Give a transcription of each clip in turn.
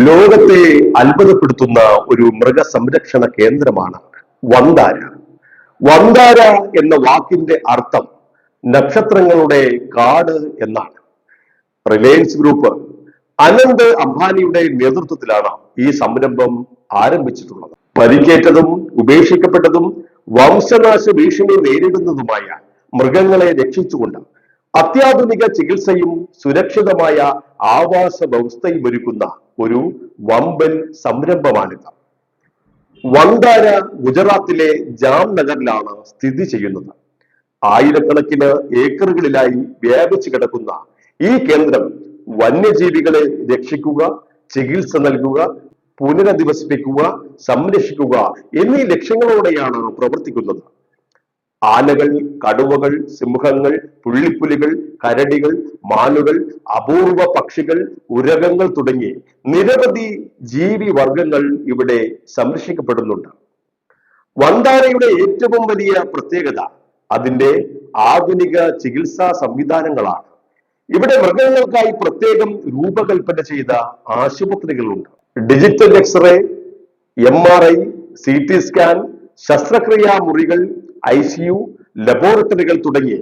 ലോകത്തെ അത്ഭുതപ്പെടുത്തുന്ന ഒരു മൃഗസംരക്ഷണ കേന്ദ്രമാണ് വന്താര. വന്താര എന്ന വാക്കിന്റെ അർത്ഥം നക്ഷത്രങ്ങളുടെ കാട് എന്നാണ്. റിലയൻസ് ഗ്രൂപ്പ് അനന്ത് അംബാനിയുടെ നേതൃത്വത്തിലാണ് ഈ സംരംഭം ആരംഭിച്ചിട്ടുള്ളത്. പരിക്കേറ്റതും ഉപേക്ഷിക്കപ്പെട്ടതും വംശനാശ ഭീഷണി നേരിടുന്നതുമായ മൃഗങ്ങളെ രക്ഷിച്ചുകൊണ്ട് അത്യാധുനിക ചികിത്സയും സുരക്ഷിതമായ ആവാസ വ്യവസ്ഥയും ഒരുക്കുന്ന ഒരു വമ്പൻ സംരംഭമാണിത്. വന്താര ഗുജറാത്തിലെ ജാംനഗറിലാണ് സ്ഥിതി ചെയ്യുന്നത്. ആയിരക്കണക്കിന് ഏക്കറുകളിലായി വ്യാപിച്ചു കിടക്കുന്ന ഈ കേന്ദ്രം വന്യജീവികളെ രക്ഷിക്കുക, ചികിത്സ നൽകുക, പുനരധിവസിപ്പിക്കുക, സംരക്ഷിക്കുക എന്നീ ലക്ഷ്യങ്ങളോടെയാണ് പ്രവർത്തിക്കുന്നത്. ആനകൾ, കടുവകൾ, സിംഹങ്ങൾ, പുള്ളിപ്പുലികൾ, കരടികൾ, മാനുകൾ, അപൂർവ പക്ഷികൾ, ഉരകങ്ങൾ തുടങ്ങി നിരവധി ജീവി വർഗങ്ങൾ ഇവിടെ സംരക്ഷിക്കപ്പെടുന്നുണ്ട്. വന്താരയുടെ ഏറ്റവും വലിയ പ്രത്യേകത അതിന്റെ ആധുനിക ചികിത്സാ സംവിധാനങ്ങളാണ്. ഇവിടെ മൃഗങ്ങൾക്കായി പ്രത്യേകം രൂപകൽപ്പന ചെയ്ത ആശുപത്രികളുണ്ട്. Digital X ray, MRI, CT scan, ശസ്ത്രക്രിയാ മുറികൾ, ICU, ലബോറട്ടറികൾ തുടങ്ങി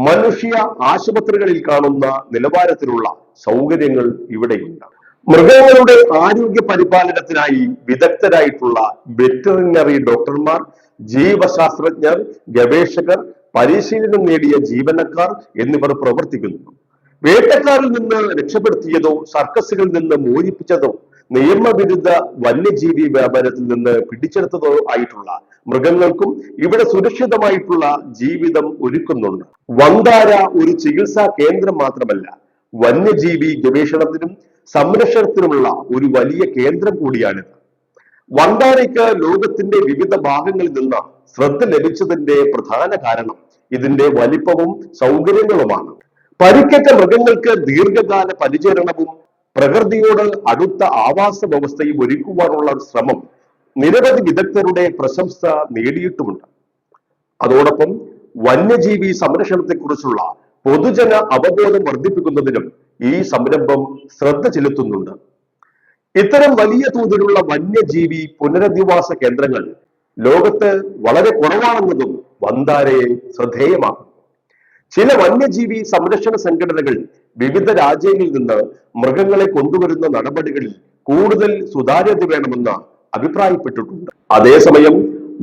മനുഷ്യ ആശുപത്രികളിൽ കാണുന്ന നിലവാരത്തിലുള്ള സൗകര്യങ്ങൾ ഇവിടെയുണ്ട്. മൃഗങ്ങളുടെ ആരോഗ്യ പരിപാലനത്തിനായി വിദഗ്ധരായിട്ടുള്ള വെറ്ററിനറി ഡോക്ടർമാർ, ജീവശാസ്ത്രജ്ഞർ, ഗവേഷകർ, പരിശീലനം നേടിയ ജീവനക്കാർ എന്നിവർ പ്രവർത്തിക്കുന്നു. വേട്ടക്കാരിൽ നിന്ന് രക്ഷപ്പെടുത്തിയതോ സർക്കസുകളിൽ നിന്ന് മോചിപ്പിച്ചതോ നിയമവിരുദ്ധ വന്യജീവി വ്യാപാരത്തിൽ നിന്ന് പിടിച്ചെടുത്തതോ ആയിട്ടുള്ള മൃഗങ്ങൾക്കും ഇവിടെ സുരക്ഷിതമായിട്ടുള്ള ജീവിതം ഒരുക്കുന്നുണ്ട്. വന്താര ഒരു ചികിത്സാ കേന്ദ്രം മാത്രമല്ല, വന്യജീവി ഗവേഷണത്തിനും സംരക്ഷണത്തിനുമുള്ള ഒരു വലിയ കേന്ദ്രം കൂടിയാണിത്. വന്താരയ്ക്ക് ലോകത്തിന്റെ വിവിധ ഭാഗങ്ങളിൽ നിന്ന് ശ്രദ്ധ ലഭിച്ചതിന്റെ പ്രധാന കാരണം ഇതിന്റെ വലിപ്പവും സൗകര്യങ്ങളുമാണ്. പരിക്കേറ്റ മൃഗങ്ങൾക്ക് ദീർഘകാല പരിചരണവും പ്രകൃതിയോട് അടുത്ത ആവാസ വ്യവസ്ഥയും ഒരുക്കുവാനുള്ള ശ്രമം നിരവധി വിദഗ്ധരുടെ പ്രശംസ നേടിയിട്ടുമുണ്ട്. അതോടൊപ്പം വന്യജീവി സംരക്ഷണത്തെക്കുറിച്ചുള്ള പൊതുജന അവബോധം വർദ്ധിപ്പിക്കുന്നതിനും ഈ സംരംഭം ശ്രദ്ധ ചെലുത്തുന്നുണ്ട്. ഇത്തരം വലിയ തോതിലുള്ള വന്യജീവി പുനരധിവാസ കേന്ദ്രങ്ങൾ ലോകത്ത് വളരെ കുറവാണെന്നതും വന്താരയെ ശ്രദ്ധേയമാക്കുന്നു. ചില വന്യജീവി സംരക്ഷണ സംഘടനകൾ വിവിധ രാജ്യങ്ങളിൽ നിന്ന് മൃഗങ്ങളെ കൊണ്ടുവരുന്ന നടപടികളിൽ കൂടുതൽ സുതാര്യത വേണമെന്ന് അഭിപ്രായപ്പെട്ടിട്ടുണ്ട്. അതേസമയം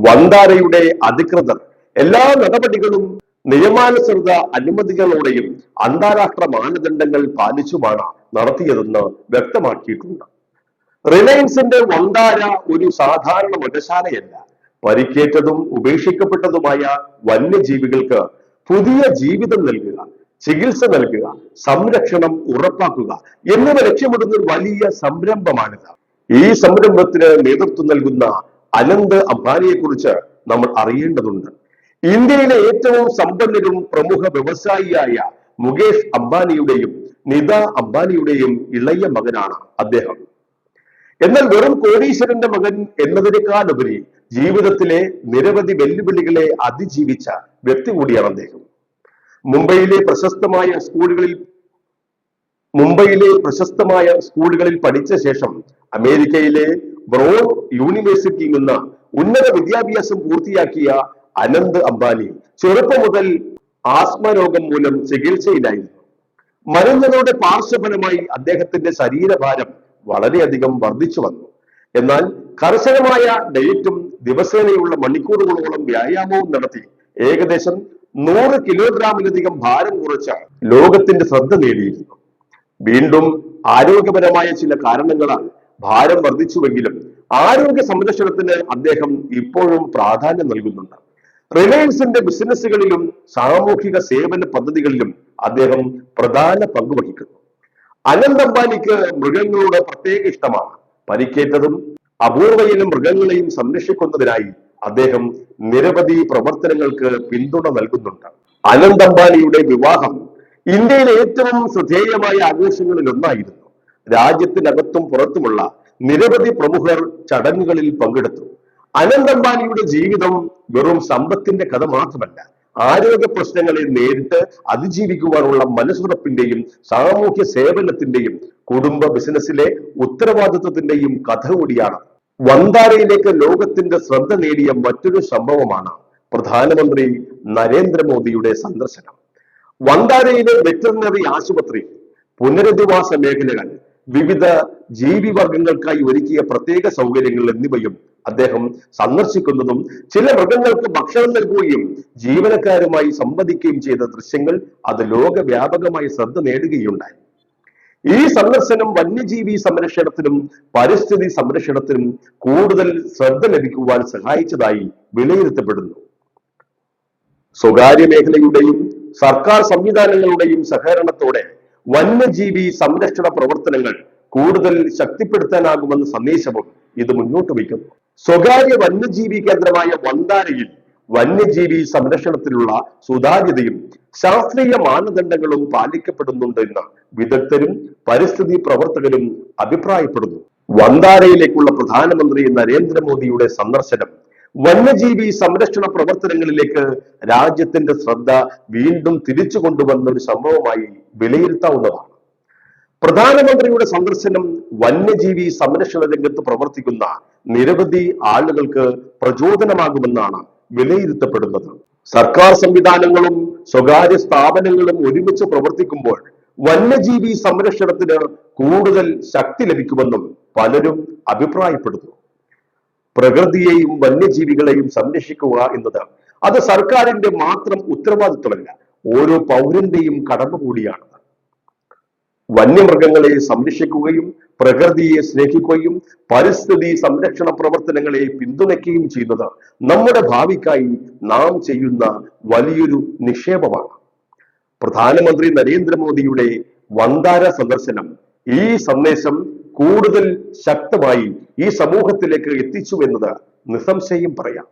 വന്താരയുടെ അധികൃതർ എല്ലാ നടപടികളും നിയമാനുസൃത അനുമതികളോടെയും അന്താരാഷ്ട്ര മാനദണ്ഡങ്ങൾ പാലിച്ചുമാണ് നടത്തിയതെന്ന് വ്യക്തമാക്കിയിട്ടുണ്ട്. റിലയൻസിന്റെ വന്താര ഒരു സാധാരണ മൃഗശാലയല്ല. പരിക്കേറ്റതും ഉപേക്ഷിക്കപ്പെട്ടതുമായ വന്യജീവികൾക്ക് പുതിയ ജീവിതം നൽകുക, ചികിത്സ നൽകുക, സംരക്ഷണം ഉറപ്പാക്കുക എന്നിവ ലക്ഷ്യമിടുന്ന ഒരു വലിയ സംരംഭമാണിത്. ഈ സംരംഭത്തിന് നേതൃത്വം നൽകുന്ന അനന്ത് അംബാനിയെ കുറിച്ച് നമ്മൾ അറിയേണ്ടതുണ്ട്. ഇന്ത്യയിലെ ഏറ്റവും സമ്പന്നരും പ്രമുഖ വ്യവസായിയായ മുകേഷ് അംബാനിയുടെയും നിത അംബാനിയുടെയും ഇളയ മകനാണ് അദ്ദേഹം. എന്നാൽ വെറും കോടീശ്വരന്റെ മകൻ എന്നതിനേക്കാളുപരി ജീവിതത്തിലെ നിരവധി വെല്ലുവിളികളെ അതിജീവിച്ച വ്യക്തി കൂടിയാണ് അദ്ദേഹം. മുംബൈയിലെ പ്രശസ്തമായ സ്കൂളുകളിൽ പഠിച്ച ശേഷം അമേരിക്കയിലെ ബ്രൗൺ യൂണിവേഴ്സിറ്റിയിൽ നിന്ന് ഉന്നത വിദ്യാഭ്യാസം പൂർത്തിയാക്കിയ അനന്ത് അംബാനി ചെറുപ്പം മുതൽ ആസ്മ രോഗം മൂലം ചികിത്സയിലായിരുന്നു. മരുന്നുകളുടെ പാർശ്വഫലമായി അദ്ദേഹത്തിന്റെ ശരീരഭാരം വളരെയധികം വർദ്ധിച്ചു വന്നു. എന്നാൽ കർശനമായ ഡയറ്റും ദിവസേനയുള്ള മണിക്കൂറുകളോളം വ്യായാമവും നടത്തി ഏകദേശം 100 കിലോഗ്രാമിലധികം ഭാരം കുറച്ച് ലോകത്തിന്റെ ശ്രദ്ധ നേടിയിരുന്നു. വീണ്ടും ആരോഗ്യപരമായ ചില കാരണങ്ങളാൽ ഭാരം വർദ്ധിച്ചുവെങ്കിലും ആരോഗ്യ സംരക്ഷണത്തിന് അദ്ദേഹം ഇപ്പോഴും പ്രാധാന്യം നൽകുന്നുണ്ട്. റിലയൻസിന്റെ ബിസിനസ്സുകളിലും സാമൂഹിക സേവന പദ്ധതികളിലും അദ്ദേഹം പ്രധാന പങ്ക് വഹിക്കുന്നു. അനന്ത് അംബാനിക്ക് മൃഗങ്ങളോട് പ്രത്യേക ഇഷ്ടമാണ്. പരിക്കേറ്റതും അപൂർവയിലും മൃഗങ്ങളെയും സംരക്ഷിക്കുന്നതിനായി അദ്ദേഹം നിരവധി പ്രവർത്തനങ്ങൾക്ക് പിന്തുണ നൽകുന്നുണ്ട്. അനന്ത് അംബാനിയുടെ വിവാഹം ഇന്ത്യയിലെ ഏറ്റവും ശ്രദ്ധേയമായ ആഘോഷങ്ങളിൽ ഒന്നായിരുന്നു. രാജ്യത്തിനകത്തും പുറത്തുമുള്ള നിരവധി പ്രമുഖർ ചടങ്ങുകളിൽ പങ്കെടുത്തു. അനന്ത് അംബാനിയുടെ ജീവിതം വെറും സമ്പത്തിന്റെ കഥ മാത്രമല്ല, ആരോഗ്യ പ്രശ്നങ്ങളെ നേരിട്ട് അതിജീവിക്കുവാനുള്ള മനസ്സുറപ്പിന്റെയും സാമൂഹ്യ സേവനത്തിന്റെയും കുടുംബ ബിസിനസ്സിലെ ഉത്തരവാദിത്വത്തിന്റെയും കഥ കൂടിയാണ്. വന്താരയിലേക്ക് ലോകത്തിന്റെ ശ്രദ്ധ നേടിയ മറ്റൊരു സംഭവമാണ് പ്രധാനമന്ത്രി നരേന്ദ്രമോദിയുടെ സന്ദർശനം. വന്താരയിലെ വെറ്ററിനറി ആശുപത്രി, പുനരധിവാസ മേഖലകൾ, വിവിധ ജീവിവർഗങ്ങൾക്കായി ഒരുക്കിയ പ്രത്യേക സൗകര്യങ്ങൾ എന്നിവയും അദ്ദേഹം സന്ദർശിക്കുന്നതും ചില മൃഗങ്ങൾക്ക് ഭക്ഷണം നൽകുകയും ജീവനക്കാരുമായി സംവദിക്കുകയും ചെയ്ത ദൃശ്യങ്ങൾ അത് ലോകവ്യാപകമായി ശ്രദ്ധ നേടുകയുണ്ടായി. ഈ സന്ദർശനം വന്യജീവി സംരക്ഷണത്തിനും പരിസ്ഥിതി സംരക്ഷണത്തിനും കൂടുതൽ ശ്രദ്ധ ലഭിക്കുവാൻ സഹായിച്ചതായി വിലയിരുത്തപ്പെടുന്നു. സ്വകാര്യ മേഖലയുടെയും സർക്കാർ സംവിധാനങ്ങളുടെയും സഹകരണത്തോടെ വന്യജീവി സംരക്ഷണ പ്രവർത്തനങ്ങൾ കൂടുതൽ ശക്തിപ്പെടുത്താനാകുമെന്ന സന്ദേശവും ഇത് മുന്നോട്ട് വയ്ക്കുന്നു. സ്വകാര്യ വന്യജീവി കേന്ദ്രമായ വന്താരയിൽ വന്യജീവി സംരക്ഷണത്തിലുള്ള സുതാര്യതയും ശാസ്ത്രീയ മാനദണ്ഡങ്ങളും പാലിക്കപ്പെടുന്നുണ്ടെന്ന് വിദഗ്ധരും പരിസ്ഥിതി പ്രവർത്തകരും അഭിപ്രായപ്പെടുന്നു. വന്താരയിലേക്കുള്ള പ്രധാനമന്ത്രി നരേന്ദ്രമോദിയുടെ സന്ദർശനം വന്യജീവി സംരക്ഷണ പ്രവർത്തനങ്ങളിലേക്ക് രാജ്യത്തിന്റെ ശ്രദ്ധ വീണ്ടും തിരിച്ചു കൊണ്ടുവന്ന ഒരു സംഭവമായി വിലയിരുത്താവുന്നതാണ്. പ്രധാനമന്ത്രിയുടെ സന്ദർശനം വന്യജീവി സംരക്ഷണ രംഗത്ത് പ്രവർത്തിക്കുന്ന നിരവധി ആളുകൾക്ക് പ്രചോദനമാകുമെന്നാണ് വിലയിരുത്തപ്പെടുന്നത്. സർക്കാർ സംവിധാനങ്ങളും സ്വകാര്യ സ്ഥാപനങ്ങളും ഒരുമിച്ച് പ്രവർത്തിക്കുമ്പോൾ വന്യജീവി സംരക്ഷണത്തിന് കൂടുതൽ ശക്തി ലഭിക്കുമെന്നും പലരും അഭിപ്രായപ്പെടുന്നു. പ്രകൃതിയെയും വന്യജീവികളെയും സംരക്ഷിക്കുക എന്നത് അത് സർക്കാരിന്റെ മാത്രം ഉത്തരവാദിത്വമല്ല, ഓരോ പൗരന്റെയും കടമ കൂടിയാണ്. വന്യമൃഗങ്ങളെ സംരക്ഷിക്കുകയും പ്രകൃതിയെ സ്നേഹിക്കുകയും പരിസ്ഥിതി സംരക്ഷണ പ്രവർത്തനങ്ങളെ പിന്തുണയ്ക്കുകയും ചെയ്യുന്നത് നമ്മുടെ ഭാവിക്കായി നാം ചെയ്യുന്ന വലിയൊരു നിക്ഷേപമാണ്. പ്രധാനമന്ത്രി നരേന്ദ്രമോദിയുടെ വന്താര സന്ദർശനം ഈ സന്ദേശം കൂടുതൽ ശക്തമായി ഈ സമൂഹത്തിലേക്ക് എത്തിച്ചു എന്നത് നിസ്സംശയം പറയാം.